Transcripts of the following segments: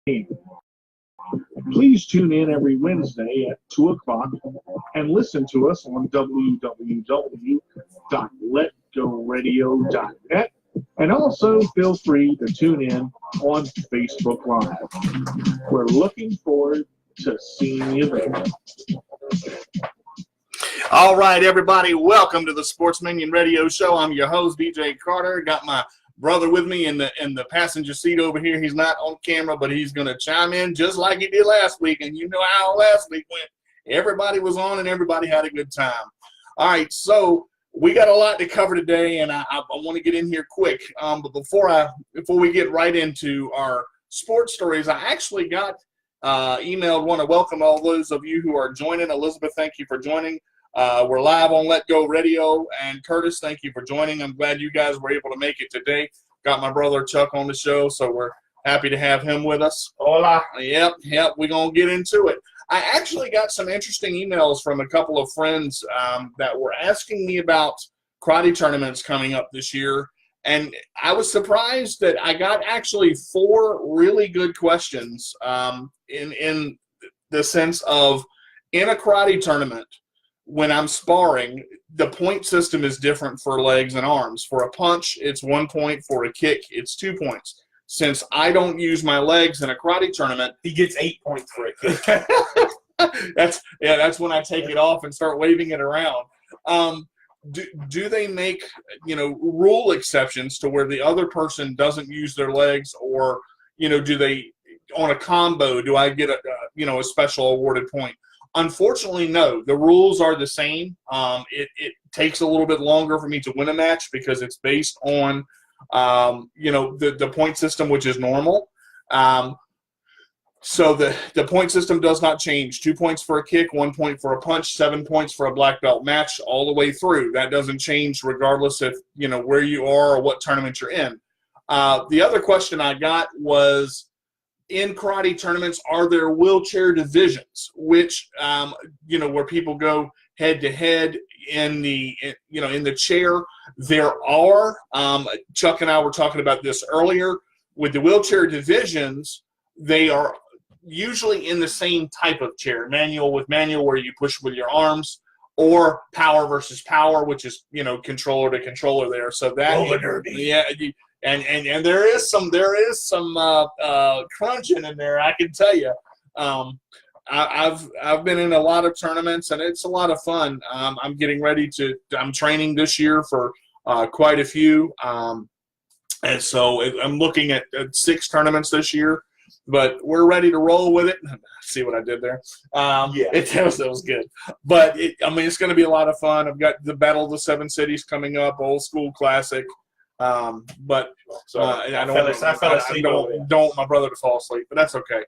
Please tune in every Wednesday at 2 o'clock and listen to us on www.letgoradio.net. And also feel free to tune in on Facebook Live. We're looking forward to seeing you there. All right, everybody, welcome to the Sports Minion Radio Show. I'm your host, BJ Carter. Got my brother with me in the passenger seat over here. He's not on camera, but he's going to chime in just like he did last week. And you know how last week went. Everybody was on and everybody had a good time. All right, so we got a lot to cover today, and I want to get in here quick. But before we get right into our sports stories, I actually got emailed. Want to welcome all those of you who are joining. Elizabeth, thank you for joining. We're live on Let Go Radio, and Curtis, thank you for joining. I'm glad you guys were able to make it today. Got my brother Chuck on the show, so we're happy to have him with us. Hola. Yep, we're going to get into it. I actually got some interesting emails from a couple of friends that were asking me about karate tournaments coming up this year, and I was surprised that I got actually 4 really good questions in the sense of, in a karate tournament, when I'm sparring, the point system is different for legs and arms. For a punch, it's 1 point. For a kick, it's 2 points. Since I don't use my legs in a karate tournament, he gets 8 points for a kick. that's when I take it off and start waving it around. Do they make rule exceptions to where the other person doesn't use their legs, or do they, on a combo, do I get a special awarded point? Unfortunately, no. The rules are the same. It takes a little bit longer for me to win a match because it's based on, the point system, which is normal. So the point system does not change. 2 points for a kick, 1 point for a punch, 7 points for a black belt match, all the way through. That doesn't change regardless if, where you are or what tournament you're in. The other question I got was, in karate tournaments, are there wheelchair divisions, which, where people go head to head in the chair? There are. Chuck and I were talking about this earlier. With the wheelchair divisions, they are usually in the same type of chair, manual with manual, where you push with your arms, or power versus power, which is, controller to controller there. So that, yeah. And there is some crunching in there, I can tell you. I've been in a lot of tournaments, and it's a lot of fun. I'm getting ready I'm training this year for quite a few, and so I'm looking at 6 tournaments this year. But we're ready to roll with it. See what I did there? That was good. But it's going to be a lot of fun. I've got the Battle of the 7 Cities coming up, old school classic. I don't want my brother to fall asleep, but that's okay.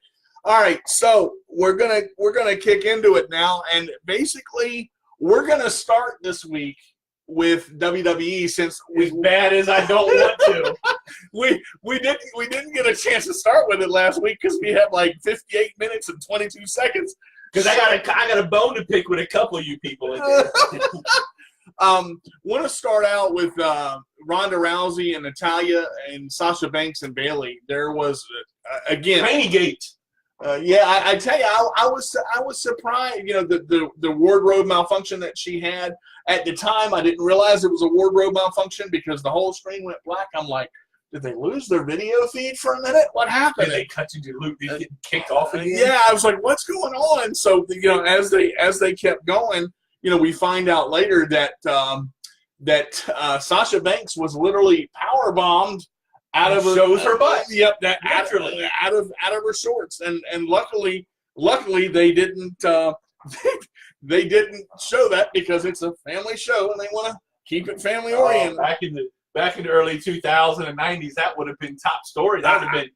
All right, so we're gonna kick into it now, and basically we're gonna start this week with WWE, since as bad as I don't want to. we didn't get a chance to start with it last week because we had like 58 minutes and 22 seconds. Because I got a bone to pick with a couple of you people in here. Want to start out with Ronda Rousey and Natalya and Sasha Banks and Bayley. There was again Gate. I tell you, I was surprised. The wardrobe malfunction that she had at the time. I didn't realize it was a wardrobe malfunction because the whole screen went black. I'm like, did they lose their video feed for a minute? What happened? Did they cut you to loop? Did you get kicked off again? Yeah, I was like, what's going on? So as they kept going, we find out later that Sasha Banks was literally power bombed out of her butt. Yep, that naturally out of her shorts, and luckily they didn't they didn't show that because it's a family show and they want to keep it family oriented. Back in the early 2000s and 90s, that would have been top story. That would have been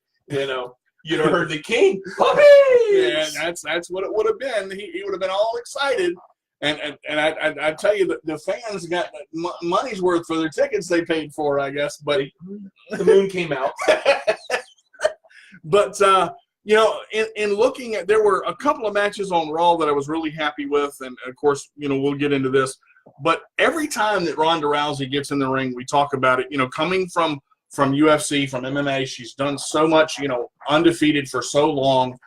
you'd have heard the king. Puppies! Yeah, that's what it would have been. He would have been all excited. And I tell you, the fans got money's worth for their tickets they paid for, I guess. But the moon came out. But in looking at, there were a couple of matches on Raw that I was really happy with, and of course, we'll get into this. But every time that Ronda Rousey gets in the ring, we talk about it. Coming from from UFC, from MMA. She's done so much, undefeated for so long.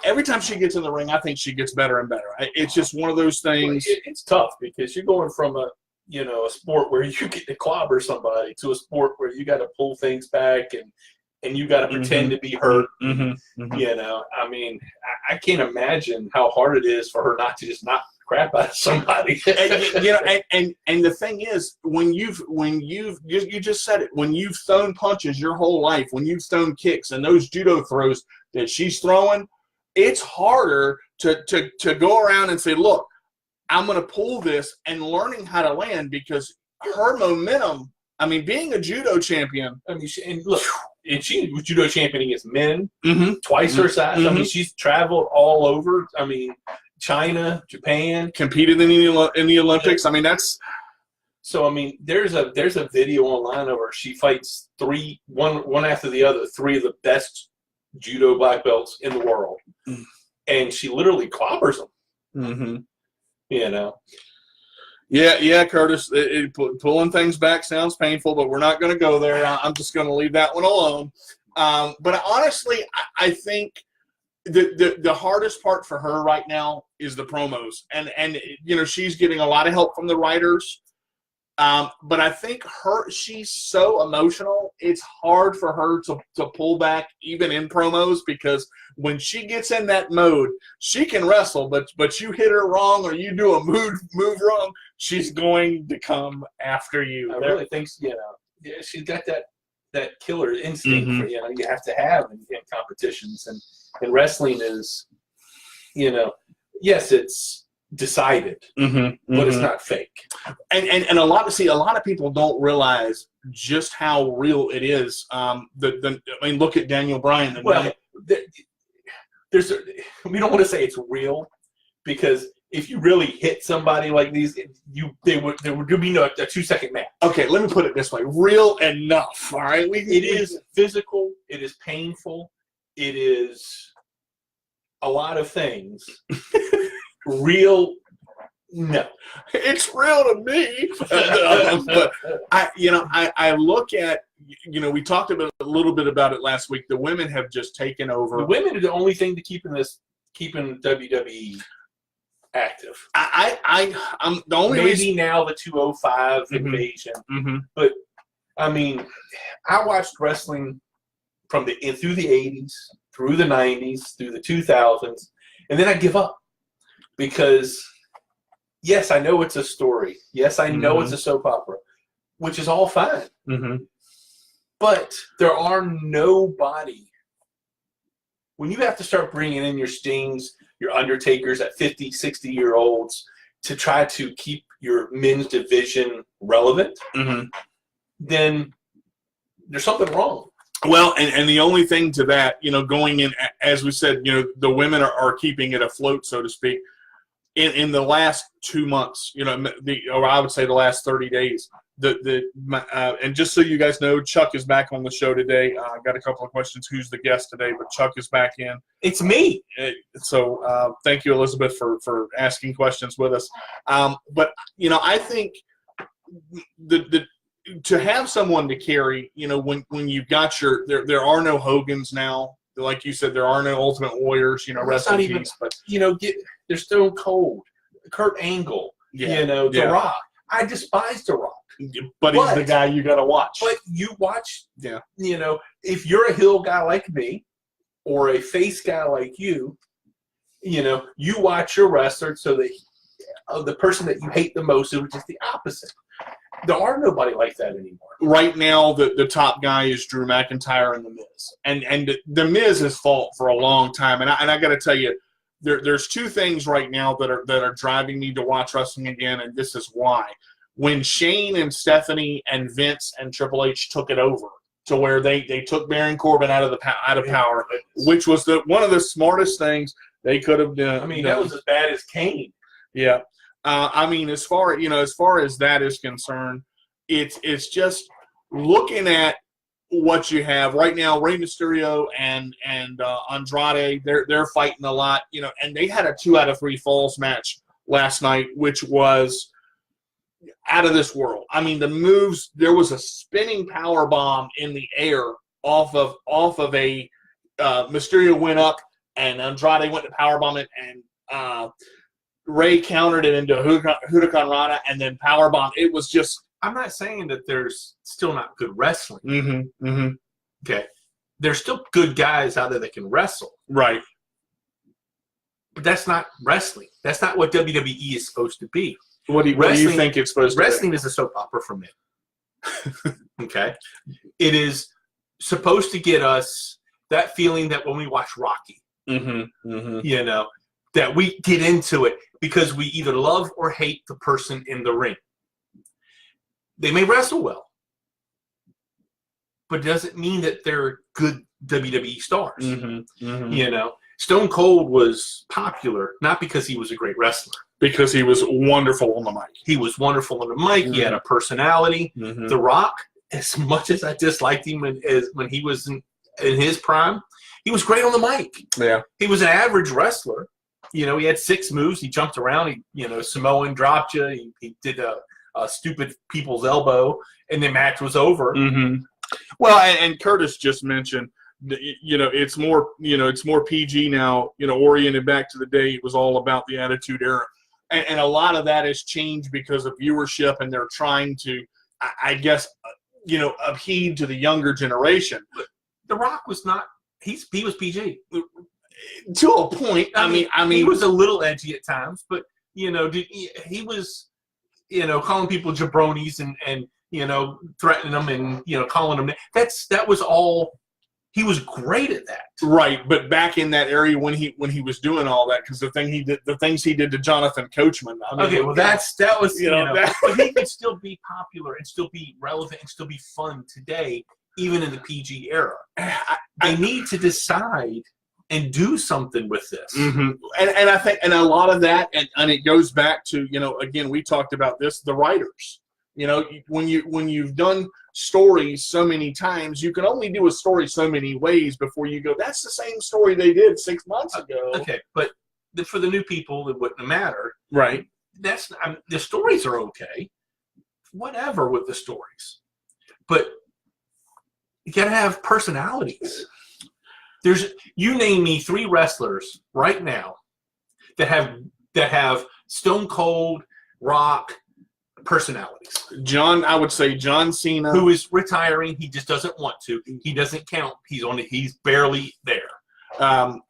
Every time she gets in the ring, I think she gets better and better. It's just one of those things. It's tough because you're going from a sport where you get to clobber somebody to a sport where you got to pull things back and you got to pretend to be hurt. I mean, I can't imagine how hard it is for her not to just knock the crap out of somebody. and the thing is, when you just said it, when you've thrown punches your whole life, when you've thrown kicks and those judo throws that she's throwing, it's harder to go around and say, look, I'm going to pull this, and learning how to land, because her momentum, I mean, being a judo champion. I mean, she was judo champion against men, twice her size. I mean, she's traveled all over. I mean, China, Japan. Competed in the Olympics. I mean, that's. So, I mean, there's a video online of her. She fights one after the other, three of the best judo black belts in the world. And she literally clobbers them. Yeah, Curtis, pulling things back sounds painful, but we're not going to go there. I'm just going to leave that one alone. But honestly, I think the hardest part for her right now is the promos. And she's getting a lot of help from the writers. But I think she's so emotional, it's hard for her to pull back even in promos, because when she gets in that mode, she can wrestle, but you hit her wrong or you do a move wrong, she's going to come after you. I really think, she's got that killer instinct for, you have to have in competitions. And wrestling is, yes, it's decided, but it's not fake. And a lot of people don't realize just how real it is. Look at Daniel Bryan. We don't want to say it's real, because if you really hit somebody like these, there would be a 2-second match. Okay, let me put it this way: real enough. All right, it is physical. It is painful. It is a lot of things. Real, no. It's real to me. But I look at, we talked about a little bit about it last week. The women have just taken over. The women are the only thing to keeping WWE active. I'm the only maybe reason now the 205 invasion, but I mean, I watched wrestling through the 80s, through the 90s, through the 2000s, and then I give up. Because, yes, I know it's a story. Yes, I know it's a soap opera, which is all fine. But there are nobody. When you have to start bringing in your Stings, your Undertakers at 50, 60-year-olds to try to keep your men's division relevant, then there's something wrong. Well, and the only thing to that, going in, as we said, the women are keeping it afloat, so to speak. In the last 2 months, or I would say the last 30 days, and just so you guys know, Chuck is back on the show today. I got a couple of questions. Who's the guest today? But Chuck is back in. It's me. So thank you, Elizabeth, for asking questions with us. But I think to have someone to carry, when you've got there are no Hogans now. Like you said, there are no Ultimate Warriors, rest in peace. But they're Stone Cold, Kurt Angle, The Rock. I despise The Rock, but he's the guy you got to watch. But you watch, if you're a heel guy like me, or a face guy like you, you watch your wrestler so that the person that you hate the most is just the opposite. There are nobody like that anymore. Right now, the top guy is Drew McIntyre and The Miz. And The Miz has fought for a long time. And I got to tell you, there's two things right now that are driving me to watch wrestling again, and this is why. When Shane and Stephanie and Vince and Triple H took it over to where they took Baron Corbin out of power, which was one of the smartest things they could have done. I mean, that was as bad as Kane. Yeah. As far as that is concerned, it's just looking at what you have right now. Rey Mysterio and Andrade, they're fighting a lot, and they had a 2 out of 3 falls match last night, which was out of this world. I mean, the moves. There was a spinning power bomb in the air off of a Mysterio went up and Andrade went to power bomb it, and Ray countered it into Huracan Rana and then power bomb. It was just. I'm not saying that there's still not good wrestling. Mm-hmm, mm-hmm. Okay, there's still good guys out there that can wrestle. Right. But that's not wrestling. That's not what WWE is supposed to be. What do you think it's supposed to be? Wrestling is a soap opera for men. Okay? It is supposed to get us that feeling that when we watch Rocky, you know, that we get into it because we either love or hate the person in the ring. They may wrestle well, but it doesn't mean that they're good WWE stars. You know, Stone Cold was popular not because he was a great wrestler. Because he was wonderful on the mic. He was wonderful on the mic. He had a personality. The Rock, as much as I disliked him when he was in his prime, he was great on the mic. Yeah. He was an average wrestler. You know, he had 6 moves. He jumped around. Samoan dropped you. He did a stupid people's elbow, and the match was over. Well, and Curtis just mentioned, it's more PG now, oriented back to the day it was all about the Attitude Era. And a lot of that has changed because of viewership, and they're trying to, I guess, upheed to the younger generation. But The Rock was not, he was PG. To a point. I mean, he was a little edgy at times, but, he was, calling people jabronis and threatening them and, calling them. That was all. He was great at that. Right, but back in that area when he was doing all that, because the things he did to Jonathan Coachman. I mean, okay, well that was but he could still be popular and still be relevant and still be fun today, even in the PG era. They need to decide and do something with this. And I think, and a lot of that, and it goes back to, again, we talked about this, the writers. When you've done stories so many times, you can only do a story so many ways before you go, that's the same story they did 6 months ago. Okay, but for the new people, it wouldn't matter. Right. The stories are okay. Whatever with the stories. But you got to have personalities. You name me 3 wrestlers right now that have Stone Cold, Rock, personalities. I would say John Cena, who is retiring. He just doesn't want to. He doesn't count. He's barely there.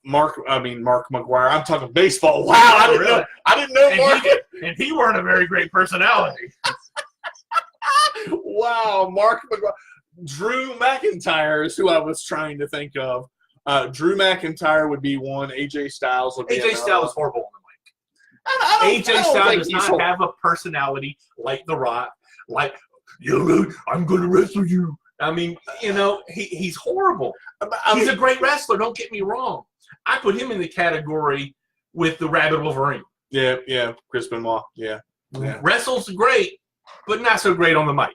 Mark McGuire. I'm talking baseball. Wow, I didn't know Mark. And he weren't a very great personality. Wow, Mark McGuire. Drew McIntyre is who I was trying to think of. Drew McIntyre would be one. AJ Styles would be another. AJ Styles is horrible. AJ Styles does not have a personality like The Rock. Like, I'm going to wrestle you. I mean, he's horrible. He's a great wrestler. Don't get me wrong. I put him in the category with the Rabbit Wolverine. Yeah, Chris Benoit. Yeah. Wrestles great, but not so great on the mic.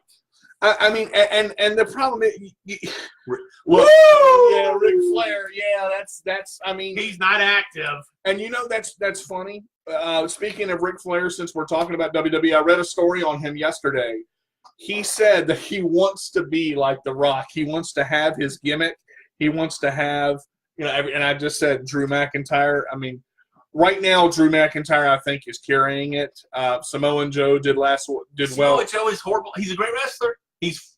I mean, and the problem is, Ric Flair. Yeah, that's. I mean, he's not active. And that's funny. Speaking of Ric Flair, since we're talking about WWE, I read a story on him yesterday. He said that he wants to be like The Rock. He wants to have his gimmick. He wants to have, and I just said Drew McIntyre. I mean, right now, Drew McIntyre, I think, is carrying it. Samoa Joe did well. Samoa Joe is horrible. He's a great wrestler. He's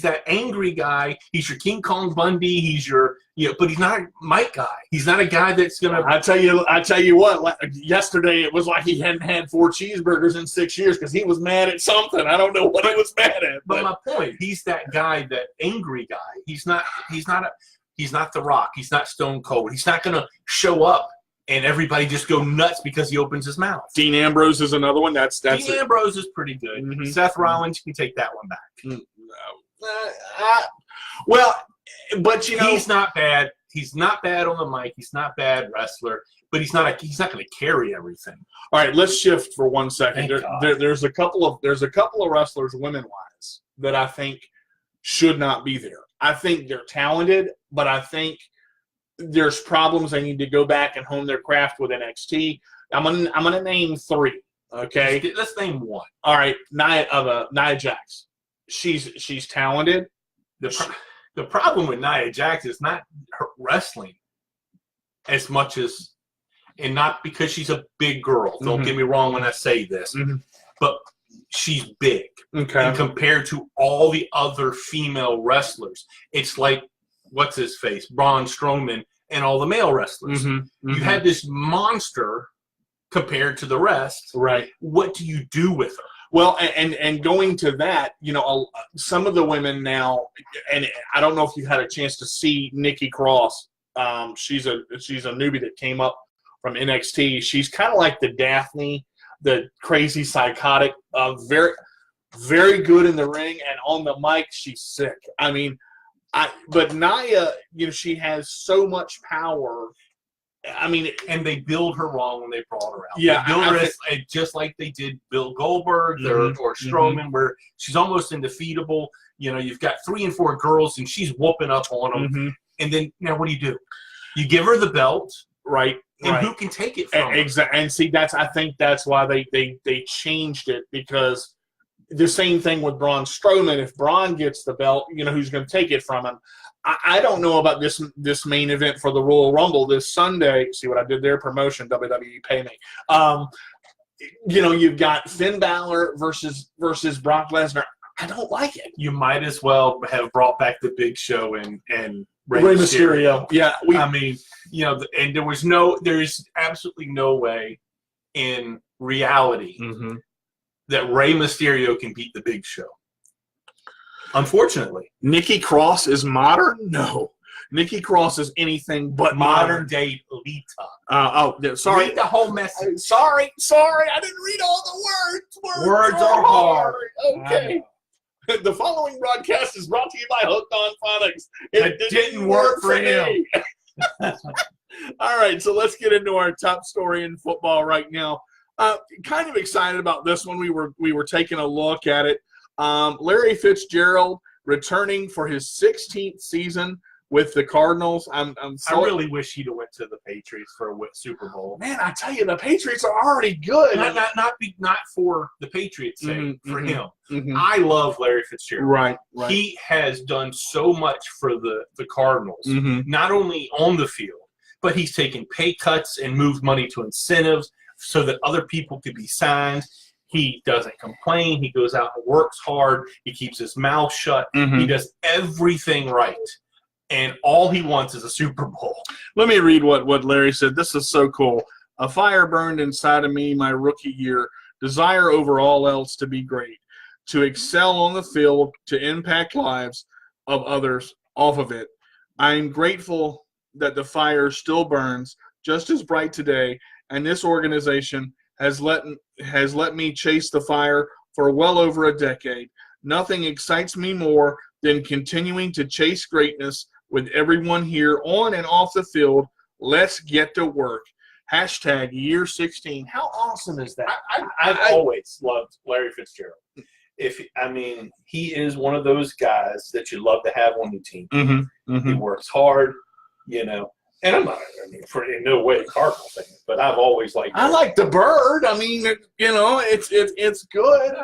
that angry guy. He's your King Kong Bundy. He's your but he's not a mic guy. He's not a guy that's gonna. I tell you what. Yesterday it was like he hadn't had 4 cheeseburgers in 6 years because he was mad at something. I don't know what he was mad at. But my point, he's that guy, that angry guy. He's not The Rock. He's not Stone Cold. He's not gonna show up and everybody just go nuts because he opens his mouth. Dean Ambrose is another one. That's Dean Ambrose is pretty good. Seth Rollins, you can take that one back. Well, but he's not bad. He's not bad on the mic. He's not bad wrestler, but he's not going to carry everything. All right, let's shift for 1 second. There's a couple of wrestlers, women-wise, that I think should not be there. I think they're talented, but I think there's problems. They need to go back and hone their craft with NXT. I'm gonna name 3. Okay, let's name one. all right, Nia Jax. She's talented. The problem with Nia Jax is not her wrestling as much as, and not because she's a big girl. Don't get me wrong when I say this, but she's big. Okay. And compared to all the other female wrestlers, it's like, what's his face, Braun Strowman, and all the male wrestlers. You had this monster compared to the rest. Right. What do you do with her? Well, and going to that, some of the women now, and I don't know if you had a chance to see Nikki Cross. She's a newbie that came up from NXT. She's kind of like the Daphne, the crazy psychotic, very, very good in the ring, and on the mic, she's sick. I mean, but Nia, she has so much power. I mean, and they build her wrong when they brought her out. Yeah, they build her just like they did Bill Goldberg or Strowman, where she's almost undefeatable. You've got 3 and 4 girls, and she's whooping up on them. And then now, what do? You give her the belt, right? And who can take it from her? Exactly. And see, I think that's why they changed it, because the same thing with Braun Strowman. If Braun gets the belt, who's going to take it from him? I don't know about this main event for the Royal Rumble this Sunday. See what I did there? Promotion, WWE, pay me. You've got Finn Balor versus Brock Lesnar. I don't like it. You might as well have brought back the Big Show and Rey Mysterio. Yeah, and there is absolutely no way in reality that Rey Mysterio can beat the Big Show. Unfortunately. Nikki Cross is modern? No. Nikki Cross is anything but modern day Lita. Sorry. Read the whole message. Sorry. I didn't read all the words. Words are hard. Okay. The following broadcast is brought to you by Hooked on Phonics. It didn't work for him. All right, so let's get into our top story in football right now. Kind of excited about this one. We were taking a look at it. Larry Fitzgerald returning for his 16th season with the Cardinals. I really wish he'd have went to the Patriots for a Super Bowl. Man, I tell you, the Patriots are already good. Not for the Patriots' sake, for him. I love Larry Fitzgerald. Right. He has done so much for the Cardinals, not only on the field, but he's taken pay cuts and moved money to incentives so that other people could be signed. He doesn't complain. He goes out and works hard. He keeps his mouth shut. He does everything right. And all he wants is a Super Bowl. Let me read what Larry said. This is so cool. A fire burned inside of me my rookie year. Desire over all else to be great. To excel on the field. To impact lives of others off of it. I am grateful that the fire still burns just as bright today. And this organization has let me chase the fire for well over a decade. Nothing excites me more than continuing to chase greatness with everyone here on and off the field. Let's get to work. # year 16. How awesome is that? I've always loved Larry Fitzgerald. He is one of those guys that you love to have on your team. He works hard, And I'm not, in no way a Cardinal fan, but I've always liked him. I like the bird. It's good.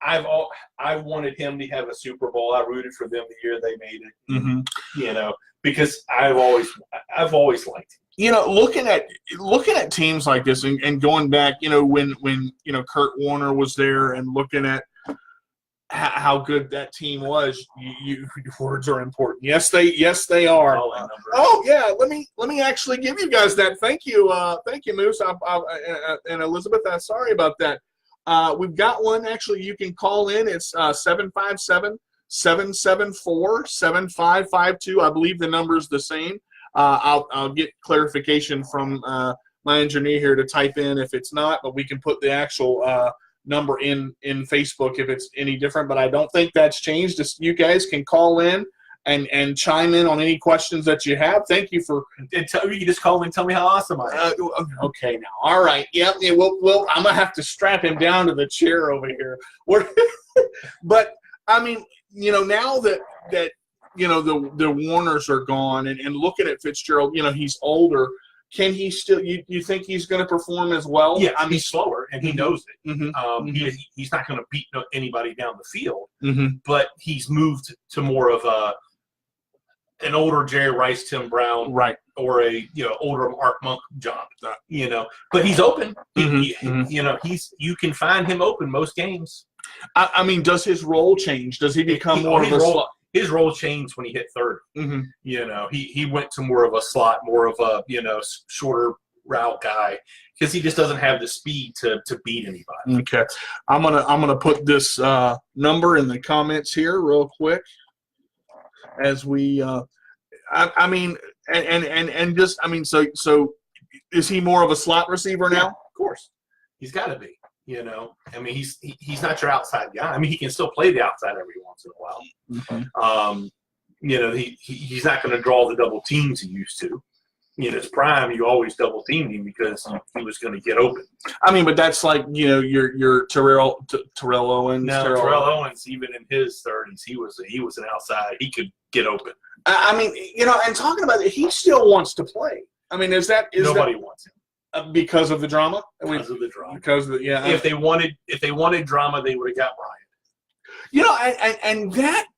I wanted him to have a Super Bowl. I rooted for them the year they made it. Because I've always liked him. Looking at teams like this and going back, when Kurt Warner was there and looking at how good that team was, your words are important. Yes, they are. Oh yeah, let me actually give you guys that. Thank you, Moose and Elizabeth. Sorry about that. We've got one actually. You can call in. It's 757-774-7552. I believe the number's the same. I'll get clarification from my engineer here to type in if it's not, but we can put the actual number in Facebook if it's any different, but I don't think that's changed. Just, you guys can call in and chime in on any questions that you have. Thank you for. You can just call and tell me how awesome I am. Okay, now, all right, yep. Yeah, well, I'm gonna have to strap him down to the chair over here. But now that the Warners are gone, and looking at Fitzgerald, he's older. can he still? You think he's going to perform as well? Yeah, I mean, he's slower, and he knows it. Mm-hmm. He's not going to beat anybody down the field, Mm-hmm. but he's moved to more of an older Jerry Rice, Tim Brown, Right. or a older Art Monk job. But he's open. Mm-hmm. You can find him open most games. I mean, does his role change? Does he become more of a slot? His role changed when he hit 30. Mm-hmm. He went to more of a slot, more of a shorter route guy, because he just doesn't have the speed to beat anybody. Okay, I'm gonna put this number in the comments here real quick as we. I mean, and just so is he more of a slot receiver now? Yeah, of course, he's got to be. I mean, he's not your outside guy. I mean, he can still play the outside every once in a while. Mm-hmm. He's not going to draw the double teams he used to. In his prime, you always double teamed him because he was going to get open. I mean, but that's like your Terrell Owens. Now, Terrell Owens, even in his 30s, he was an outside. He could get open. I mean, and talking about it, he still wants to play. I mean, nobody wants him. Because of the drama? Because of the drama. If they wanted drama, they would have got Bryant. And that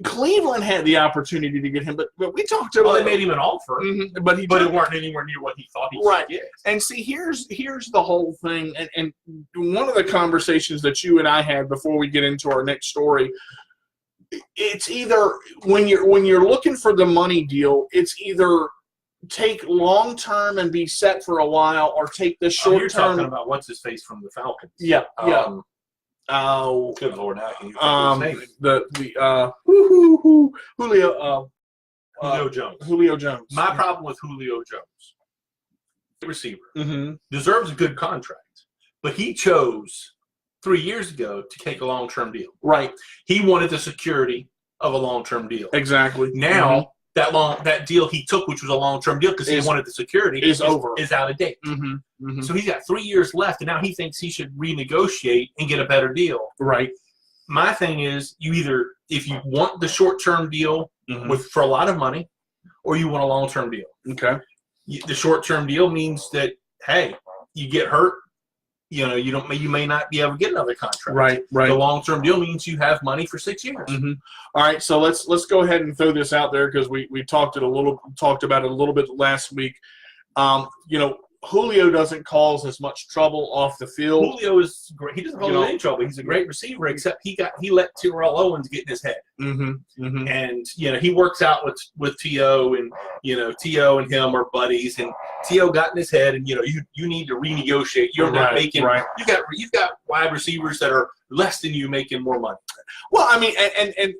Cleveland had the opportunity to get him, but we talked about. Well, they made him an offer, but it weren't anywhere near what he thought he right. should get. And see, here's the whole thing, and one of the conversations that you and I had before we get into our next story. It's either when you're looking for the money deal, it's either take long term and be set for a while, or take the short you're term. Talking about what's his face from the Falcons? Yeah, yeah. Good Lord, now can you his name? Julio Jones. Julio Jones. My problem with Julio Jones, the receiver, deserves a good contract, but he chose 3 years ago to take a long-term deal. Right. He wanted the security of a long-term deal. Exactly. Now that deal he took, which was a long-term deal because he wanted the security, is out of date. So he's got 3 years left, and now he thinks he should renegotiate and get a better deal. Right. My thing is, if you want the short-term deal for a lot of money, or you want a long-term deal. Okay. The short-term deal means that, hey, you get hurt, you may not be able to get another contract. Right. The long-term deal means you have money for 6 years. All right, so let's go ahead and throw this out there because we talked about it a little bit last week. Julio doesn't cause as much trouble off the field. Julio is great. He doesn't cause any trouble. He's a great receiver, except he let Terrell Owens get in his head. And he works out with T.O. and T.O. and him are buddies, and T.O. got in his head, and you need to renegotiate. You're not making you've got wide receivers that are less than you making more money. Well, I mean,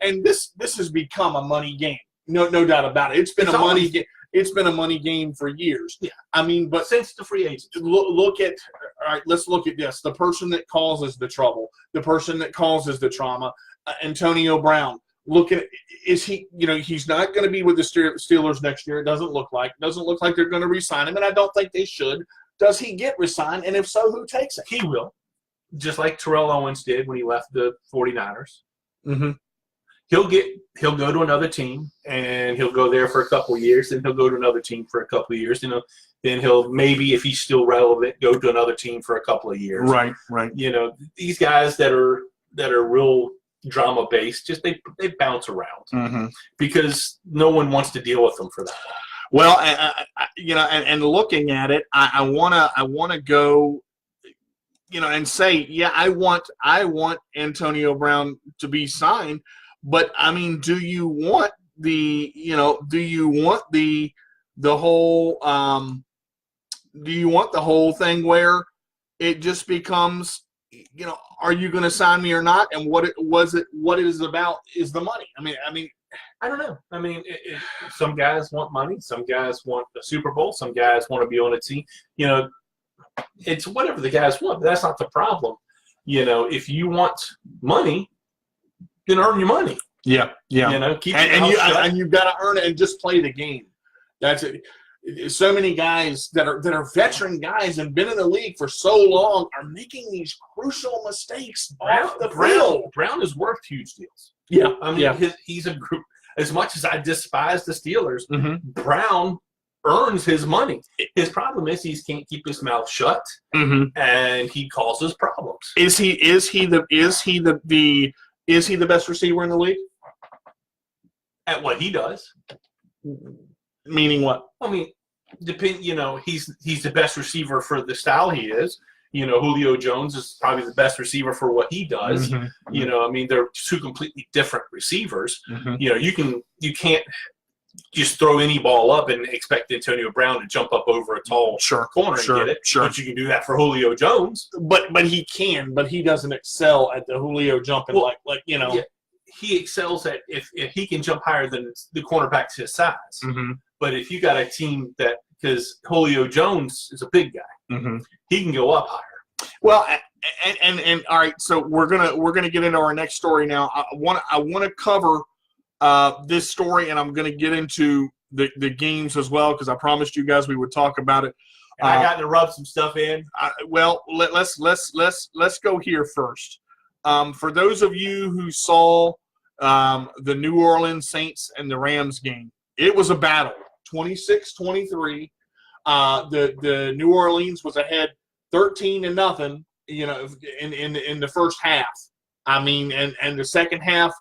and this has become a money game. No doubt about it. It's been a money game. It's been a money game for years. Yeah. I mean, but since the free agents. Look at – all right, let's look at this. The person that causes the trouble, the person that causes the trauma, Antonio Brown. Look at – is he – he's not going to be with the Steelers next year. It doesn't look like. It doesn't look like they're going to re-sign him, and I don't think they should. Does he get re-signed? And if so, who takes it? He will, just like Terrell Owens did when he left the 49ers. He'll go to another team, and he'll go there for a couple of years, and he'll go to another team for a couple of years. Then he'll maybe, if he's still relevant, go to another team for a couple of years. Right. These guys that are real drama based, just they bounce around because no one wants to deal with them for that long. Well, and looking at it, I wanna go. And say, yeah, I want Antonio Brown to be signed. But I mean, do you want the whole thing where it just becomes, are you going to sign me or not? And what it is about is the money. I mean, I don't know. I mean, some guys want money. Some guys want the Super Bowl. Some guys want to be on a team. It's whatever the guys want. But that's not the problem. If you want money, then earn your money. Yeah. Keep and you've got to earn it and just play the game. That's it. So many guys that are veteran guys and been in the league for so long are making these crucial mistakes off the field. Brown is worth huge deals. Yeah, I mean, he's a group. As much as I despise the Steelers, Brown earns his money. His problem is he can't keep his mouth shut, and he causes problems. Is he the best receiver in the league? At what he does. Meaning what? I mean, he's the best receiver for the style he is. Julio Jones is probably the best receiver for what he does. I mean, they're two completely different receivers. You can't just throw any ball up and expect Antonio Brown to jump up over a tall corner and get it. But you can do that for Julio Jones. But he can, but he doesn't excel at the Julio jumping Yeah, he excels at if he can jump higher than the cornerback to his size. But if you got a team because Julio Jones is a big guy, he can go up higher. Well, and all right, so we're gonna get into our next story now. I want to cover this story, and I'm gonna get into the games as well because I promised you guys we would talk about it. And I got to rub some stuff in. Let's go here first. For those of you who saw the New Orleans Saints and the Rams game, it was a battle, 26-23. The New Orleans was ahead 13-0, in the first half. I mean, and the second half,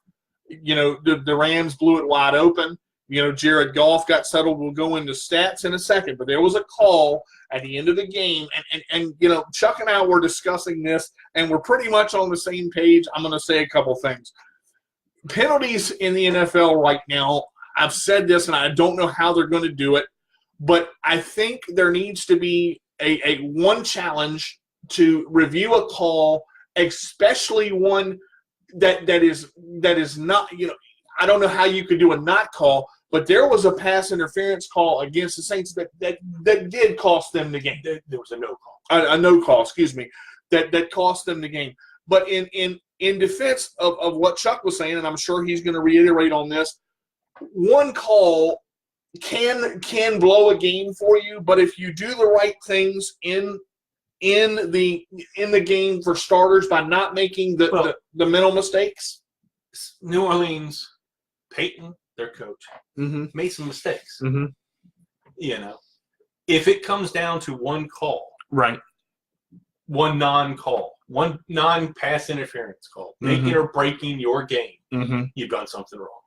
the Rams blew it wide open. Jared Goff got settled. We'll go into stats in a second, but there was a call at the end of the game, and Chuck and I were discussing this, and we're pretty much on the same page. I'm going to say a couple things. Penalties in the NFL right now, I've said this, and I don't know how they're going to do it, but I think there needs to be a one challenge to review a call, especially one that is not, I don't know how you could do a not call, but there was a pass interference call against the Saints that did cost them the game. There was a no call. A no call, excuse me, that cost them the game. But in defense of what Chuck was saying, and I'm sure he's going to reiterate on this, one call can blow a game for you, but if you do the right things in the game for starters by not making the mental mistakes. New Orleans, Peyton, their coach, made some mistakes. If it comes down to one call, right, one non-call, one non-pass interference call, making or breaking your game, you've done something wrong.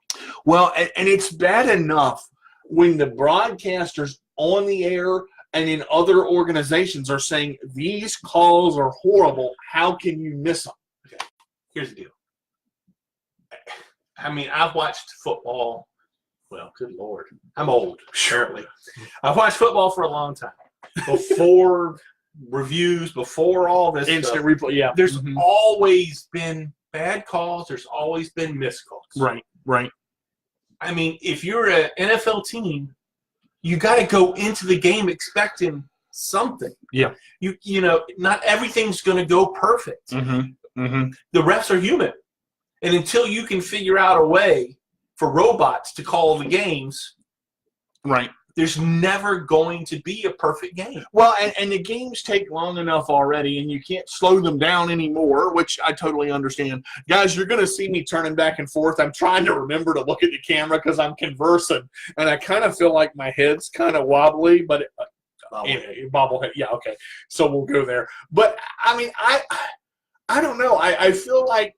Well, and it's bad enough when the broadcasters on the air and in other organizations are saying these calls are horrible. How can you miss them? Okay, here's the deal. I mean, I've watched football. Well, good Lord. I'm old, apparently. I've watched football for a long time. Before reviews, before all this instant stuff, replay, yeah. There's always been bad calls. There's always been missed calls. Right. I mean, if you're an NFL team, you got to go into the game expecting something. Yeah. Not everything's going to go perfect. The refs are human. And until you can figure out a way for robots to call the games, right, there's never going to be a perfect game. Well, and the games take long enough already, and you can't slow them down anymore, which I totally understand. Guys, you're going to see me turning back and forth. I'm trying to remember to look at the camera because I'm conversing, and I kind of feel like my head's kind of wobbly, but bobblehead. Yeah, okay. So we'll go there. But, I mean, I don't know. I feel like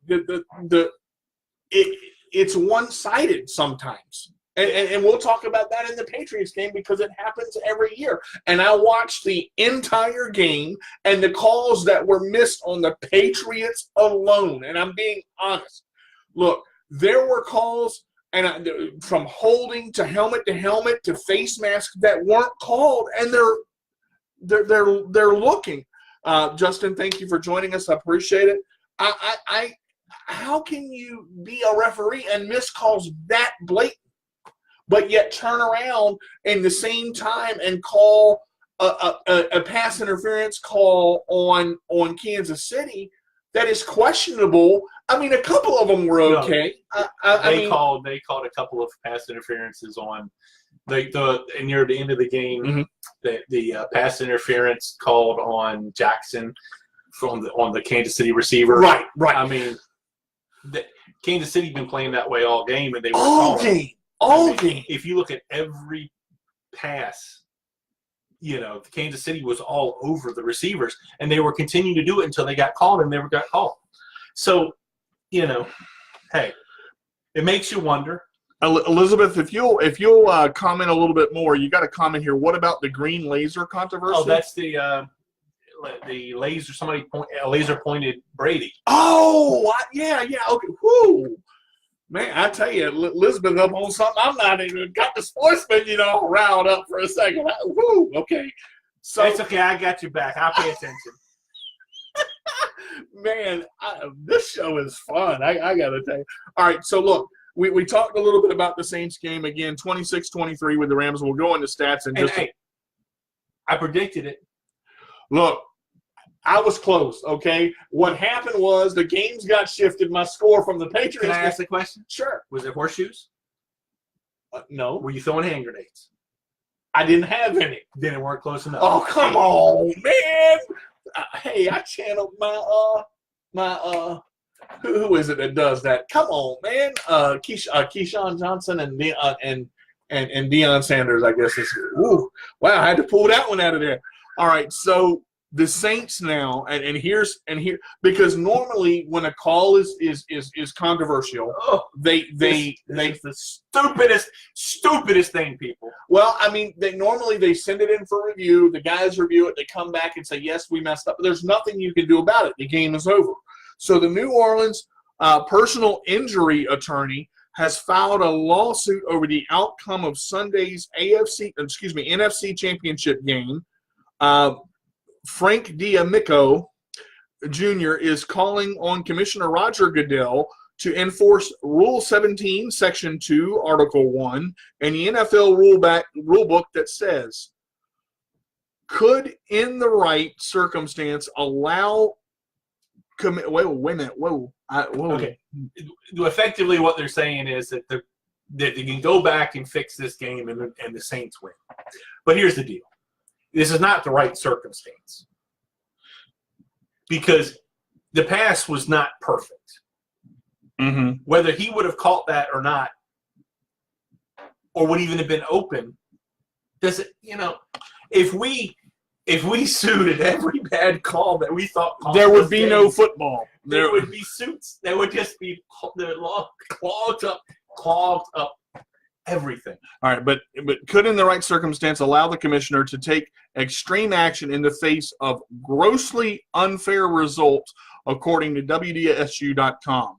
it's one-sided sometimes. And we'll talk about that in the Patriots game because it happens every year. And I watched the entire game and the calls that were missed on the Patriots alone. And I'm being honest. Look, there were calls from holding to helmet to face mask that weren't called, and they're looking. Justin, thank you for joining us. I appreciate it. How can you be a referee and miss calls that blatant? But yet turn around in the same time and call a pass interference call on Kansas City that is questionable. I mean, a couple of them were okay. They called a couple of pass interferences on near the end of the game. The pass interference called on Jackson on the Kansas City receiver. Right. I mean, Kansas City been playing that way all game, and they were all game. If you look at every pass Kansas City was all over the receivers, and they were continuing to do it until they got called and never got called. So, hey, it makes you wonder. Elizabeth, if you'll comment a little bit more, you got a comment here. What about the green laser controversy? Oh, that's the laser. A laser pointed Brady. Oh, yeah, okay. Whoo. Man, I tell you, Elizabeth up on something. I'm not even got the sportsman, riled up for a second. Woo, okay. So it's okay. I got you back. I'll pay attention. Man, this show is fun. I got to tell you. All right, so look, we talked a little bit about the Saints game again, 26-23 with the Rams. We'll go into stats and just. Hey, I predicted it. Look. I was close, okay? What happened was the games got shifted. My score from the Patriots. Can I ask the question? Sure. Was it horseshoes? No. Were you throwing hand grenades? I didn't have any. Then it weren't close enough. Oh, come on, man. Hey, I channeled my who is it that does that? Come on, man. Keyshawn Johnson and Deion Sanders, I guess is. Ooh, wow, I had to pull that one out of there. All right, so the Saints now, and here because normally when a call is controversial, they the stupidest thing, people. Well, I mean, they send it in for review. The guys review it. They come back and say, yes, we messed up. But there's nothing you can do about it. The game is over. So the New Orleans personal injury attorney has filed a lawsuit over the outcome of Sunday's NFC Championship game. Frank D'Amico Jr. is calling on Commissioner Roger Goodell to enforce Rule 17, Section 2, Article 1, and the NFL rulebook that says, could, in the right circumstance, allow wait a minute. Okay. Effectively, what they're saying is that they can go back and fix this game and the Saints win. But here's the deal. This is not the right circumstance because the pass was not perfect. Mm-hmm. Whether he would have caught that or not, or would even have been open, does it? If we sued at every bad call that we thought there would be no football. There would be suits. There would just be clogged up. Everything. All right, but could in the right circumstance allow the commissioner to take extreme action in the face of grossly unfair results, according to WDSU.com.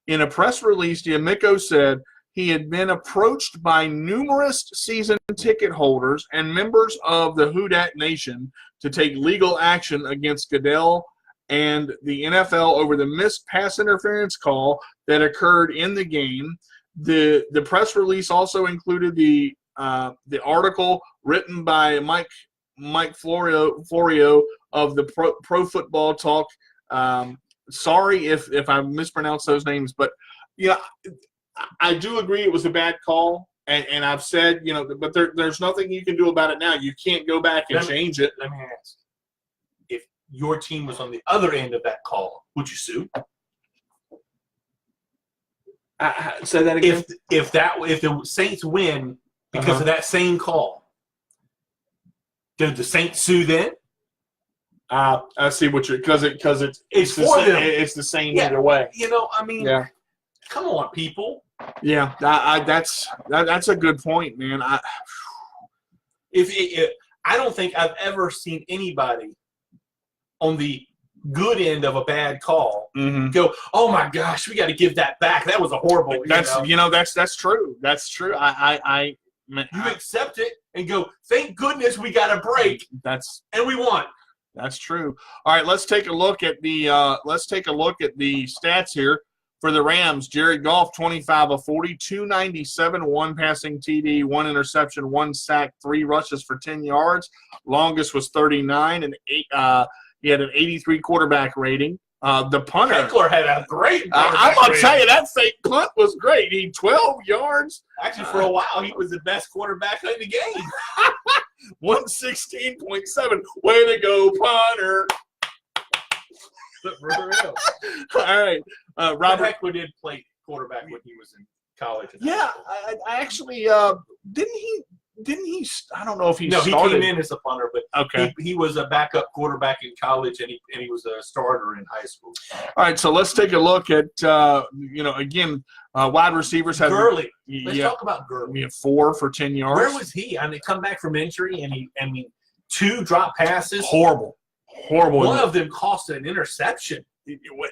In a press release, D'Amico said he had been approached by numerous season ticket holders and members of the Houdat Nation to take legal action against Goodell and the NFL over the missed pass interference call that occurred in the game. The press release also included the article written by Mike Florio of the Pro Football Talk. Sorry if I mispronounce those names, but I do agree it was a bad call, and I've said but there's nothing you can do about it now. You can't go back and change it. Let me ask: if your team was on the other end of that call, would you sue? Say that again. If the Saints win because of that same call, did the Saints sue then? I see what you're because it's for them. It's the same either way. Come on, people. Yeah, that's a good point, man. I don't think I've ever seen anybody on the good end of a bad call go, oh my gosh, we got to give that back. That was a horrible. That's true. That's true. You accept it and go, thank goodness we got a break. And we won. That's true. All right, let's take a look at the stats here for the Rams. Jared Goff, 25 of 40, 297, one passing TD, one interception, one sack, 3 rushes for 10 yards. Longest was 39, and he had an 83 quarterback rating. The punter. Eckler had a great I'm going to tell you, that fake punt was great. He 12 yards. Actually, for a while, he was the best quarterback in the game. 116.7. Way to go, punter. For real. All right. Robert Eckler did play quarterback when he was in college. Yeah, I actually didn't he didn't he? I don't know if he No, started. he came in as a punter, but Okay. he was a backup quarterback in college, and he was a starter in high school. All right, so let's take a look at again, wide receivers have Gurley. Let's talk about Gurley. We have 4 for 10 yards. Where was he? I mean, come back from injury, and 2 drop passes. Horrible. One of them cost an interception.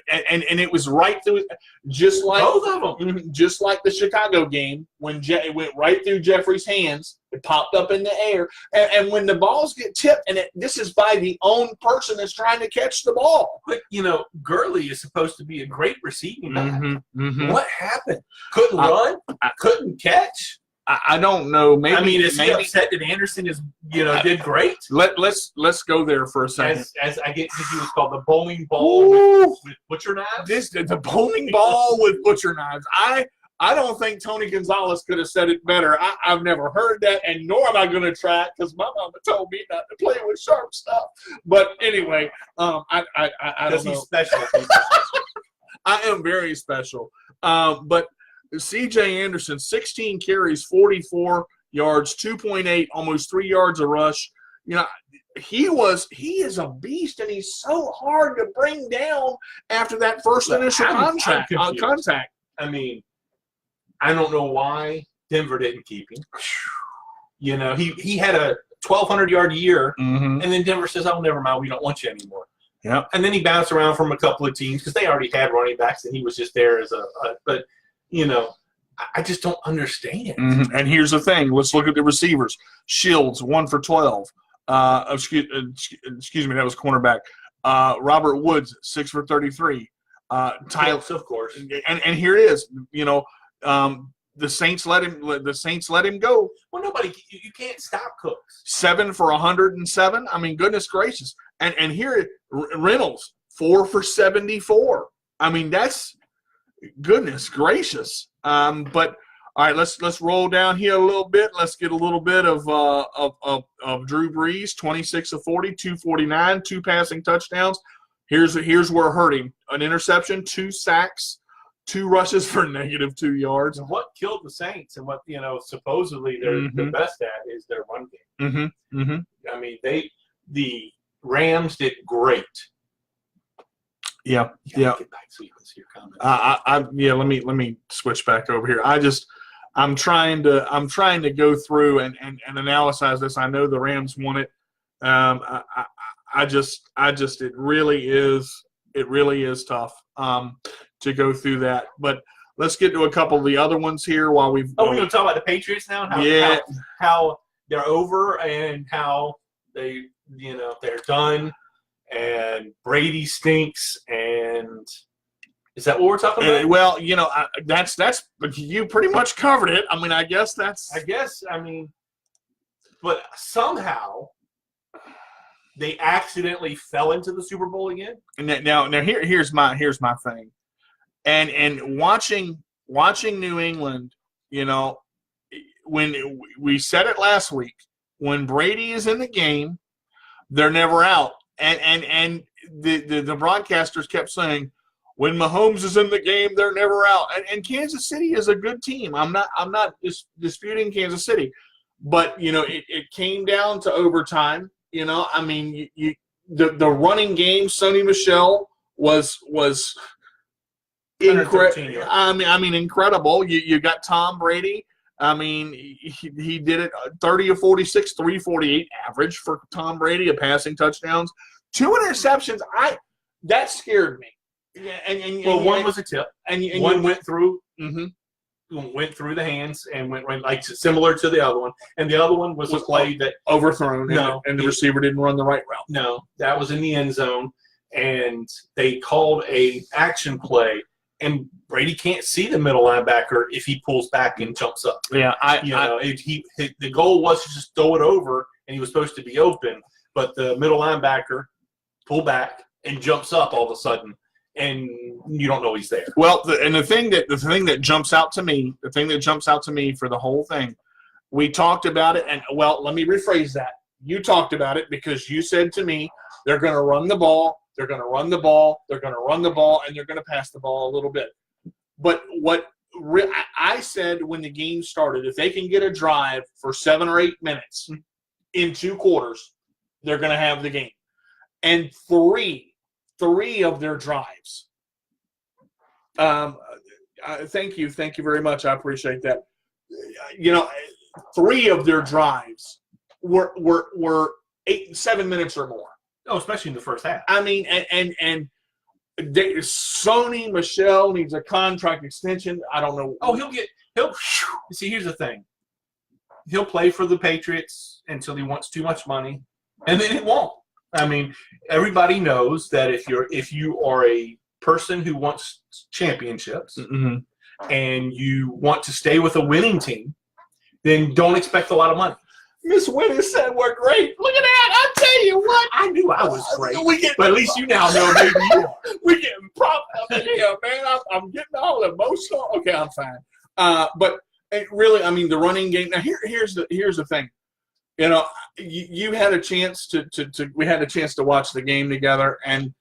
And it was right through, just like both of them, just like the Chicago game when it went right through Jeffrey's hands. It popped up in the air, and when the balls get tipped, and this is by the own person that's trying to catch the ball. But Gurley is supposed to be a great receiving back. What happened? Couldn't run. Couldn't catch. I don't know. Maybe is he upset that Anderson did great? Let's go there for a second. As I think he was called the bowling ball with butcher knives. The bowling ball with butcher knives. I don't think Tony Gonzalez could have said it better. I've never heard that, and nor am I going to try it because my mama told me not to play with sharp stuff. But anyway, I don't know. He's special. I am very special. But C.J. Anderson, 16 carries, 44 yards, 2.8, almost 3 yards a rush. He is a beast, and he's so hard to bring down after that first initial contact. I mean, I don't know why Denver didn't keep him. He had a 1,200-yard year, and then Denver says, "Oh, never mind, we don't want you anymore." Yeah. And then he bounced around from a couple of teams because they already had running backs, and he was just there as but I just don't understand. And here's the thing. Let's look at the receivers. Shields, 1 for 12. Excuse me, that was cornerback. Robert Woods, 6 for 33. Tyler, of course. And here it is. The Saints let him go. Well, you can't stop Cooks. 7 for 107. I mean, goodness gracious. And here, Reynolds, 4 for 74. I mean, that's goodness gracious. But all right, let's roll down here a little bit. Let's get a little bit of Drew Brees, 26 of 40, 249, 2 passing touchdowns. Here's where it hurt him: an interception, 2 sacks, 2 rushes for -2 yards. And what killed the Saints, and what supposedly they're the best at, is their run game. I mean, the Rams did great. Yeah. Get back to your comment. Let me switch back over here. I'm trying to go through and analyze this. I know the Rams won it. It really is tough to go through that. But let's get to a couple of the other ones here while we've. Oh, we're going to talk about the Patriots now. How they're over and how they're done. And Brady stinks, and is that what we're talking about? Well, that's you pretty much covered it. I mean, I guess, but somehow they accidentally fell into the Super Bowl again. And now here's my thing, and watching New England, when we said it last week, when Brady is in the game, they're never out. And the broadcasters kept saying, when Mahomes is in the game, they're never out. And Kansas City is a good team. I'm not disputing Kansas City, but it came down to overtime. I mean, the running game, Sonny Michel was incredible. I mean, incredible. You got Tom Brady. I mean, he did it 30 of 46, 348 average for Tom Brady of passing touchdowns. 2 interceptions. That scared me. One was a tip, and one went through. Went through the hands and went right, similar to the other one, and the other one was a play that overthrown. And the receiver didn't run the right route. No, that was in the end zone, and they called a action play. And Brady can't see the middle linebacker if he pulls back and jumps up. Yeah, the goal was to just throw it over, and he was supposed to be open, but the middle linebacker pulled back and jumps up all of a sudden, and you don't know he's there. Well, the thing that jumps out to me for the whole thing, we talked about it, and let me rephrase that. You talked about it because you said to me, they're going to run the ball. They're going to run the ball. They're going to run the ball, and they're going to pass the ball a little bit. But I said when the game started, if they can get a drive for 7 or 8 minutes in 2 quarters, they're going to have the game. And three of their drives. Thank you very much. I appreciate that. 3 of their drives were 7 minutes or more. Oh, especially in the first half. I mean, and Sony Michel needs a contract extension. I don't know. Oh, he'll see. Here's the thing. He'll play for the Patriots until he wants too much money, and then he won't. I mean, everybody knows that if you are a person who wants championships and you want to stay with a winning team, then don't expect a lot of money. Miss Winnie said we're great. Look at that. I'll tell you what. I knew I was great. But at least you now know maybe you are. We're getting propped up in here, man. I'm getting all emotional. Okay, I'm fine. But really, I mean, the running game. Now, here's the thing. You had a chance we had a chance to watch the game together, and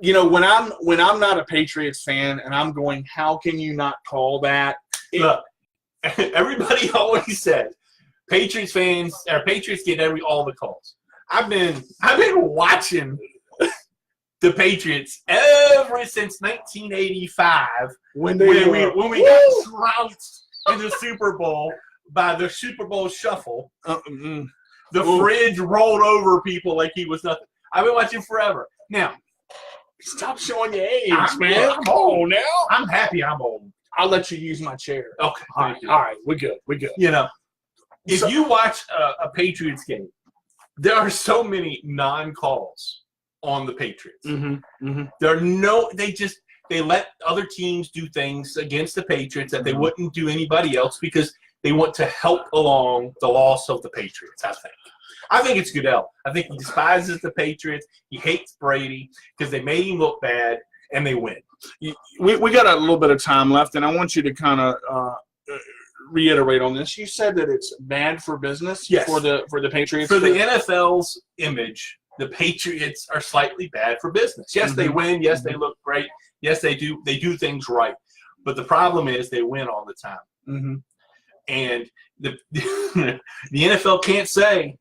when I'm not a Patriots fan, and I'm going, how can you not call that? Look, everybody always says Patriots fans or Patriots get all the calls. I've been watching the Patriots ever since 1985 when we got trounced in the Super Bowl by the Super Bowl shuffle. The fridge rolled over people like he was nothing. I've been watching forever. Now, stop showing your age, man. I'm old now. I'm happy I'm old. I'll let you use my chair. Okay. All right. We're good. If you watch a Patriots game, there are so many non-calls on the Patriots. There are they let other teams do things against the Patriots that they wouldn't do anybody else because they want to help along the loss of the Patriots, I think it's Goodell. I think he despises the Patriots. He hates Brady because they made him look bad, and they win. We got a little bit of time left, and I want you to kind of reiterate on this. You said that it's bad for business for the Patriots. For the NFL's image, the Patriots are slightly bad for business. Yes, they win. Yes, they look great. Yes, they do. They do things right. But the problem is they win all the time. And the NFL can't say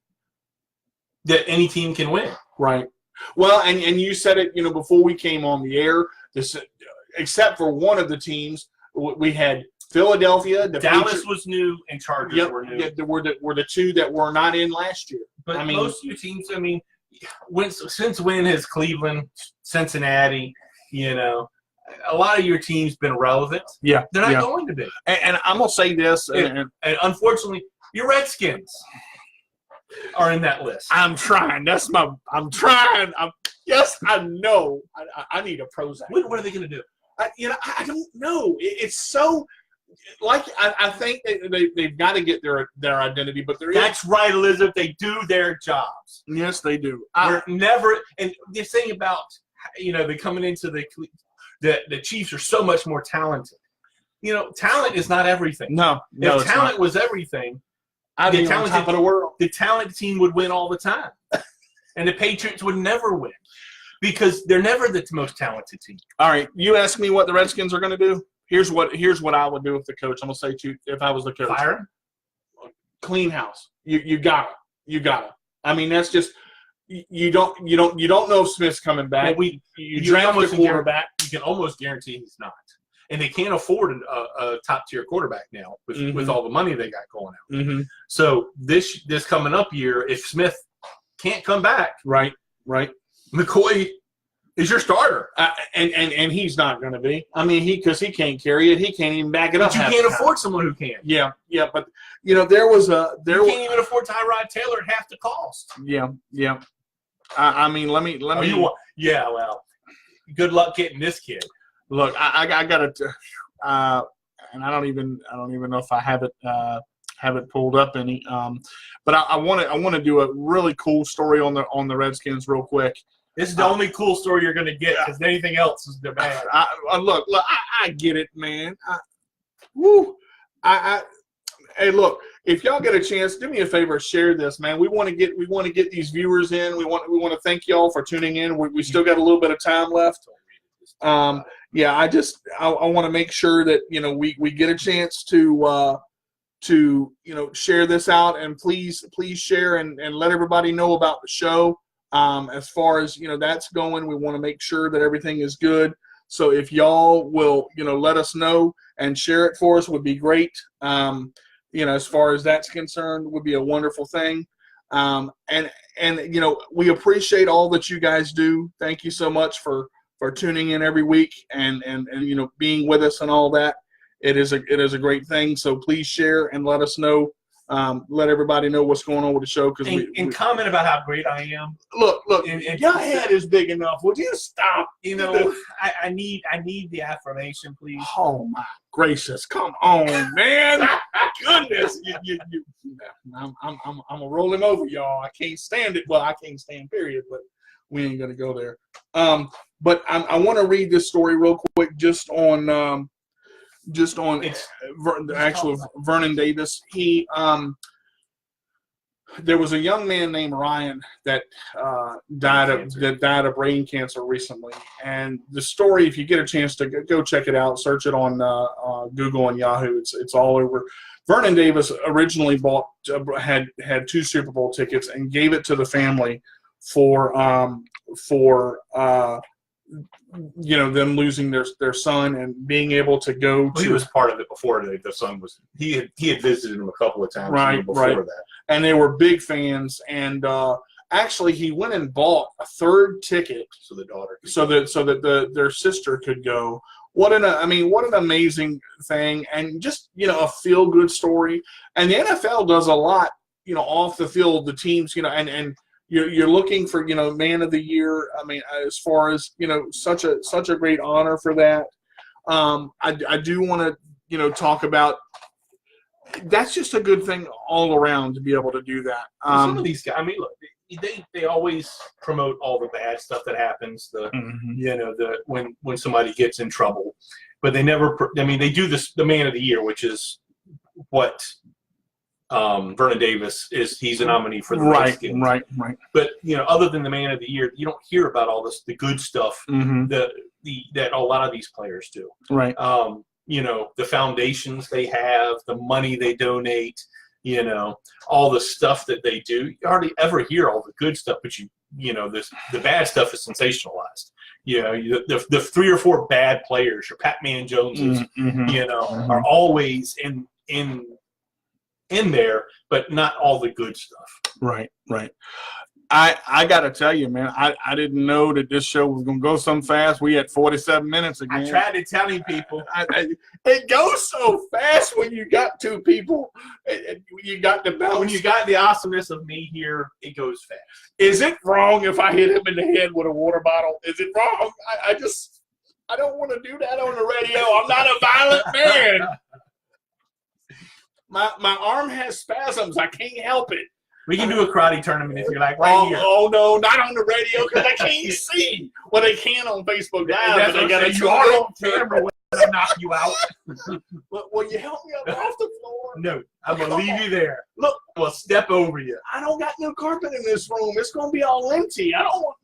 that any team can win. Right. Well, and you said it, before we came on the air, except for one of the teams, we had Philadelphia. Dallas was new and Chargers were new. Yeah, were the two that were not in last year. But most of your teams, since when has Cleveland, Cincinnati, a lot of your teams been relevant? Yeah. They're not going to be. And I'm going to say this. And unfortunately, your Redskins are in that list. I'm trying. I'm trying. Yes, I know. I need a Prozac. What are they going to do? I don't know. It's so I think they've got to get their identity, but that's right, Elizabeth. They do their jobs. Yes, they do. We're never. And the thing about they're coming into the Chiefs are so much more talented. Talent is not everything. No, if talent was everything, I'd be on top of the world. The talent team would win all the time, and the Patriots would never win because they're never the most talented team. All right, you ask me what the Redskins are going to do. Here's what I would do if the coach. I'm going to say to you, if I was the coach, fire him. Clean house. You got it. I mean, that's just you don't know if Smith's coming back. Well, you draft the quarterback. You can almost guarantee he's not. And they can't afford a top-tier quarterback now with all the money they got going out. So this coming up year, if Smith can't come back, right, McCoy is your starter, and he's not going to be. I mean, because he can't carry it, he can't even back it up. But you can't afford someone who can. Yeah. But there was you can't even afford Tyrod Taylor at half the cost. Yeah. I mean, let me. Well, good luck getting this kid. Look, I got it, and I don't even know if I have it pulled up any. But I want to do a really cool story on the Redskins real quick. This is the only cool story you're going to get because anything else is bad. Look, I get it, man. Hey, look, if y'all get a chance, do me a favor, share this, man. We want to get these viewers in. We want to thank y'all for tuning in. We still got a little bit of time left. Yeah, I want to make sure that we get a chance to share this out, and please share and let everybody know about the show. As far as that's going, we want to make sure that everything is good. So if y'all will let us know and share it for us, would be great. As far as that's concerned, would be a wonderful thing. And we appreciate all that you guys do. Thank you so much for tuning in every week and being with us and all that. It is a great thing. So please share and let us know. Let everybody know what's going on with the show. And comment about how great I am. Look, your head is big enough. Would you stop? I need the affirmation, please. Oh my gracious! Come on, man! Goodness, I'm gonna roll him over, y'all. I can't stand it. Well, I can't stand period. But we ain't gonna go there. But I want to read this story real quick, just on the actual Vernon Davis. There was a young man named Ryan that died of brain cancer recently, and the story, if you get a chance to go check it out, search it on Google and Yahoo. It's all over. Vernon Davis originally had 2 Super Bowl tickets and gave it to the family for them losing their son and being able to go. Well, he was part of it before the son was. He had visited him a couple of times before that, and they were big fans. And actually, he went and bought a 3rd ticket so the daughter, so that their sister could go. What an amazing thing, and just a feel good story. And the NFL does a lot, off the field. The teams, and. You're looking for man of the year. I mean, as far as such a great honor for that. I do want to talk about. That's just a good thing all around to be able to do that. Some of these guys, I mean, look, they always promote all the bad stuff that happens. When somebody gets in trouble, but they never. I mean, they do this. The man of the year, which is what. Vernon Davis he's a nominee for the Redskins. Right. But other than the man of the year, you don't hear about all the good stuff that a lot of these players do. Right. The foundations they have, the money they donate, all the stuff that they do. You hardly ever hear all the good stuff, but the bad stuff is sensationalized. The 3 or 4 bad players, your Pat-Man Joneses, are always in there, but not all the good stuff. Right. I got to tell you, man, I didn't know that this show was going to go so fast. We had 47 minutes again. I tried to tell you people. It goes so fast when you got 2 people. You got the balance. When you got the awesomeness of me here, it goes fast. Is it wrong if I hit him in the head with a water bottle? Is it wrong? I don't want to do that on the radio. I'm not a violent man. My arm has spasms. I can't help it. We can do a karate tournament if you're like right here. Oh no, not on the radio because I can't see. Well, they can on Facebook Live. But they got you are on camera when they knock you out. Will you help me up off the floor? No, I'm gonna leave you there. Look, we'll step over you. I don't got no carpet in this room. It's gonna be all empty. I don't want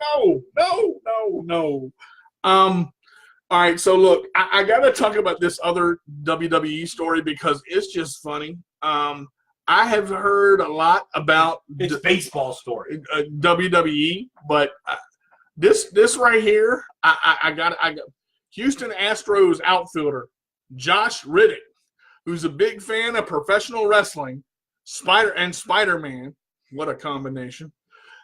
no. All right, so look, I got to talk about this other WWE story because it's just funny. I have heard a lot about it's baseball story, WWE, but this right here, I got Houston Astros outfielder Josh Riddick, who's a big fan of professional wrestling, Spider-Man. What a combination!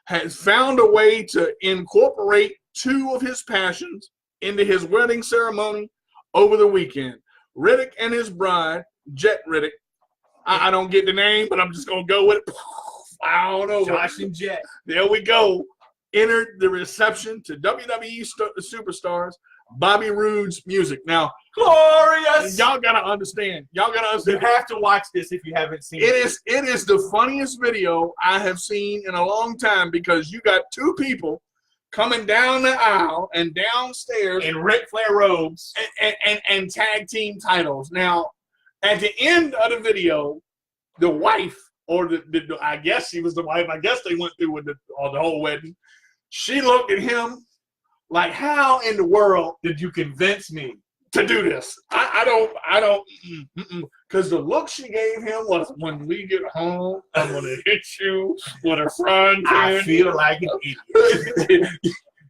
Has found a way to incorporate 2 of his passions into his wedding ceremony over the weekend. Riddick and his bride, Jet Riddick. I don't get the name, but I'm just going to go with it. I don't know. Josh and Jet. There we go. Entered the reception to WWE superstars Bobby Roode's music. Now, glorious! Y'all got to understand. You have to watch this if you haven't seen it. It is the funniest video I have seen in a long time because you got 2 people coming down the aisle and downstairs in Ric Flair robes and tag team titles. Now, at the end of the video, the wife, or I guess she was the wife. I guess they went through with the whole wedding. She looked at him Like, how in the world Did you convince me? to do this? I don't, because the look she gave him was, when we get home, I'm gonna hit you with a frying pan. I feel like an idiot.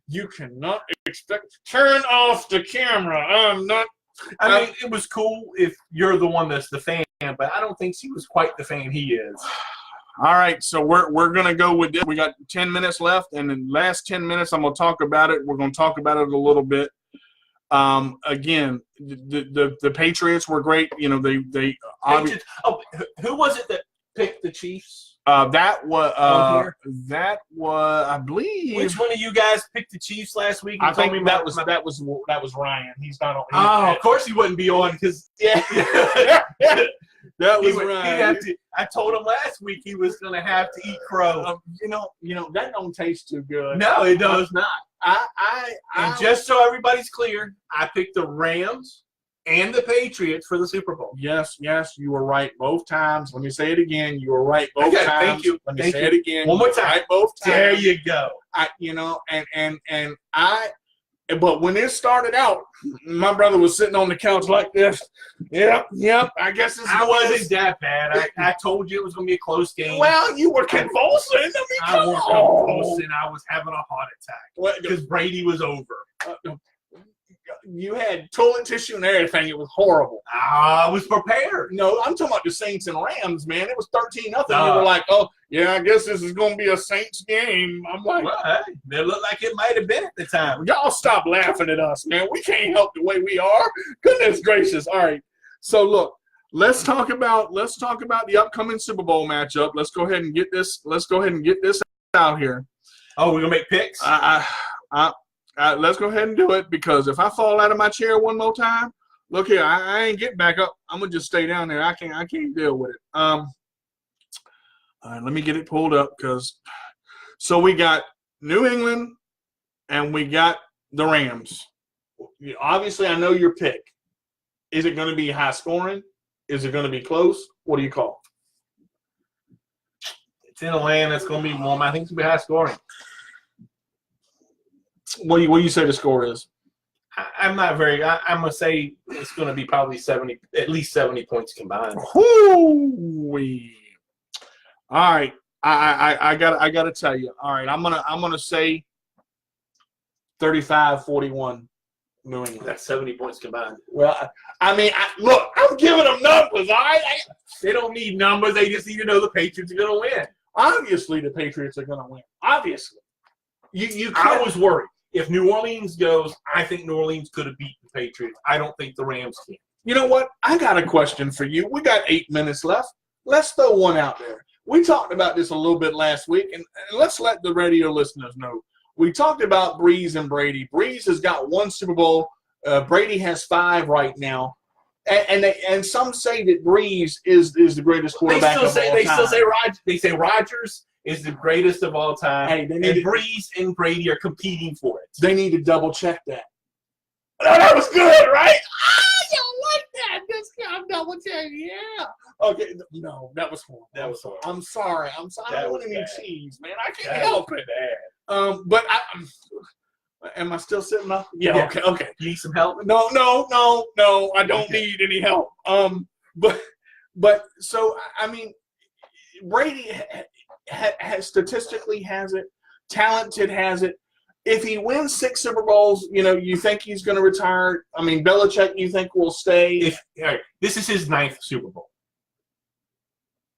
You cannot expect. Turn off the camera. I'm not. I mean, it was cool if you're the one that's the fan, but I don't think she was quite the fan he is. All right, so we're gonna go with this. We got 10 minutes left, and in the last 10 minutes, I'm gonna talk about it. We're gonna talk about it a little bit. Again, the Patriots were great. You know, they Patriots, who was it that picked the Chiefs? that was I believe. Which one of you guys picked the Chiefs last week? I think that was Ryan. He's not on. Oh, of course he wouldn't be on because yeah. That was Ryan. I told him last week he was going to have to eat crow. You know that don't taste too good. No, it does not. And just so everybody's clear, I picked the Rams and the Patriots for the Super Bowl. Yes, you were right both times. Let me say it again. You were right both times. Thank you. Let me say it again. One more time. Right both times. There you go. But when it started out, my brother was sitting on the couch like this. Yep. I guess this wasn't that bad. I told you it was going to be a close game. Well, you were convulsing. I was convulsing. I was having a heart attack because Brady was over. You had toilet tissue and everything. It was horrible. I was prepared. No, I'm talking about the Saints and Rams, man. It was 13-0. You were like, oh, yeah, I guess this is going to be a Saints game. I'm like, well, hey, it looked like it might have been at the time. Y'all stop laughing at us, man. We can't help the way we are. Goodness gracious. All right. So, look, let's talk about the upcoming Super Bowl matchup. Let's go ahead and get this out here. Oh, we're going to make picks? Let's go ahead and do it, because if I fall out of my chair one more time, look here, I ain't getting back up. I'm gonna just stay down there. I can't deal with it. All right, let me get it pulled up, so we got New England and we got the Rams. Obviously, I know your pick. Is it going to be high scoring? Is it going to be close? What do you call? It's in a land that's going to be warm. I think it's going to be high scoring. What do you say the score is? I'm not very. I'm gonna say it's gonna be probably 70, at least 70 points combined. Hoo-wee. All right, I gotta tell you. All right, I'm gonna say 35-41 New England. That's 70 points combined. Well, look, I'm giving them numbers. All right, they don't need numbers. They just need to know the Patriots are gonna win. Obviously, the Patriots are gonna win. Obviously, I was worried. If New Orleans goes, I think New Orleans could have beaten the Patriots. I don't think the Rams can. You know what? I got a question for you. We got 8 minutes left. Let's throw one out there. We talked about this a little bit last week, and let's let the radio listeners know. We talked about Breeze and Brady. Breeze has got 1 Super Bowl. Brady has 5 right now. And some say that Breeze is the greatest quarterback of all time. They say Rodgers is the greatest of all time. Hey, and Breeze and Brady are competing for it. They need to double check that. Oh, that was good, right? You like that? This guy double check, yeah. Okay, no, that was horrible. That was horrible. I'm sorry. I don't want any cheese, man. I can't help it. Bad. But am I still sitting up? Yeah. Okay. You need some help? No. I don't need any help. But so Brady has statistically has it, talented has it. If he wins 6 Super Bowls, you think he's going to retire. Belichick, you think will stay? This is his 9th Super Bowl.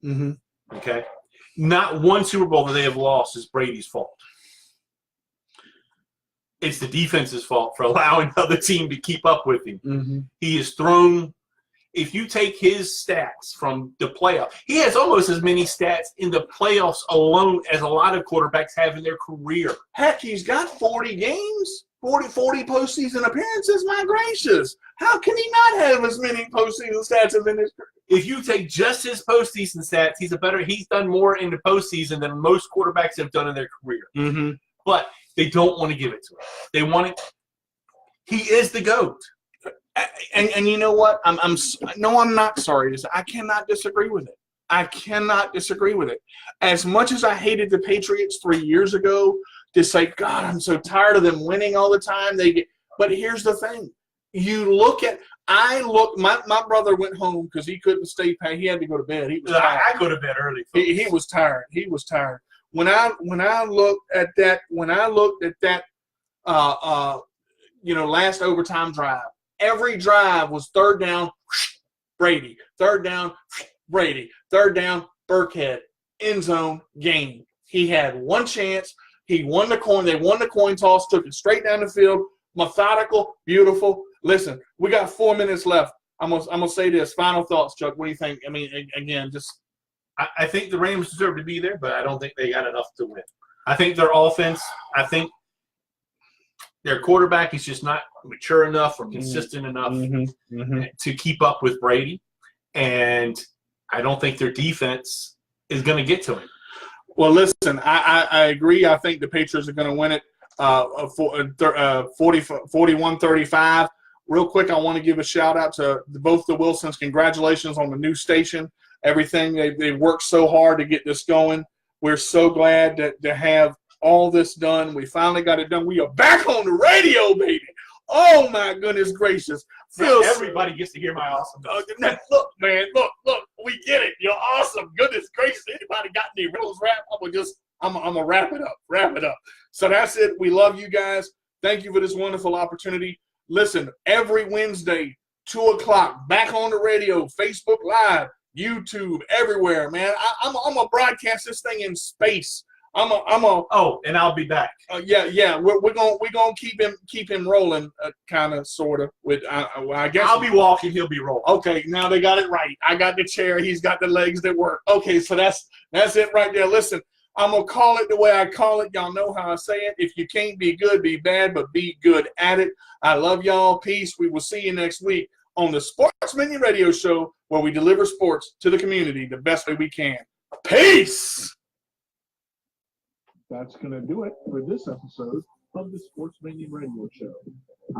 Mm-hmm. Okay. Not 1 Super Bowl that they have lost is Brady's fault. It's the defense's fault for allowing the other team to keep up with him. Mm-hmm. He has thrown. If you take his stats from the playoffs, he has almost as many stats in the playoffs alone as a lot of quarterbacks have in their career. Heck, he's got 40 games, 40 postseason appearances. My gracious. How can he not have as many postseason stats as in his career? If you take just his postseason stats, he's done more in the postseason than most quarterbacks have done in their career. Mm-hmm. But they don't want to give it to him. They want it. He is the GOAT. And you know what? I'm not sorry to say. I cannot disagree with it. I cannot disagree with it. As much as I hated the Patriots 3 years ago, to say, God, I'm so tired of them winning all the time. But here's the thing. You look at my brother went home because he couldn't stay pay. He had to go to bed. He was tired. I go to bed early. He was tired. He was tired. When I looked at that, last overtime drive, every drive was third down, Brady, third down, Brady, third down, Burkhead, end zone, game. He had one chance. He won the coin. They won the coin toss, took it straight down the field, methodical, beautiful. Listen, we got 4 minutes left. I'm gonna say this. Final thoughts, Chuck. What do you think? I mean, again, just I think the Rams deserve to be there, but I don't think they got enough to win. I think their offense, I think their quarterback is just not mature enough or consistent enough to keep up with Brady. And I don't think their defense is going to get to him. Well, listen, I agree. I think the Patriots are going to win it 41-35. Real quick, I want to give a shout-out to both the Wilsons. Congratulations on the new station, everything. They worked so hard to get this going. We're so glad to have all this done. We finally got it done. We are back on the radio, baby. Oh, my goodness gracious. Everybody gets to hear my awesome. Look, man, look. We get it. You're awesome. Goodness gracious. Anybody got any riddles rap? I'm going to wrap it up. So that's it. We love you guys. Thank you for this wonderful opportunity. Listen, every Wednesday, 2 o'clock, back on the radio, Facebook Live, YouTube, everywhere, man. I'm going to broadcast this thing in space. And I'll be back. Yeah. We're gonna keep him rolling, kind of, sort of. With I guess I'll be walking, he'll be rolling. Okay, now they got it right. I got the chair. He's got the legs that work. Okay, so that's it right there. Listen, I'm gonna call it the way I call it. Y'all know how I say it. If you can't be good, be bad, but be good at it. I love y'all. Peace. We will see you next week on the Sports Minion Radio Show, where we deliver sports to the community the best way we can. Peace. That's going to do it for this episode of the Sports Minion Radio Show.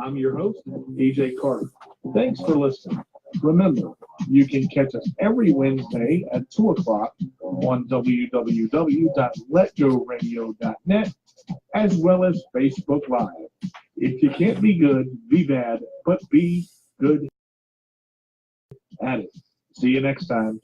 I'm your host, DJ Carter. Thanks for listening. Remember, you can catch us every Wednesday at 2 o'clock on www.letgoradio.net, as well as Facebook Live. If you can't be good, be bad, but be good at it. See you next time.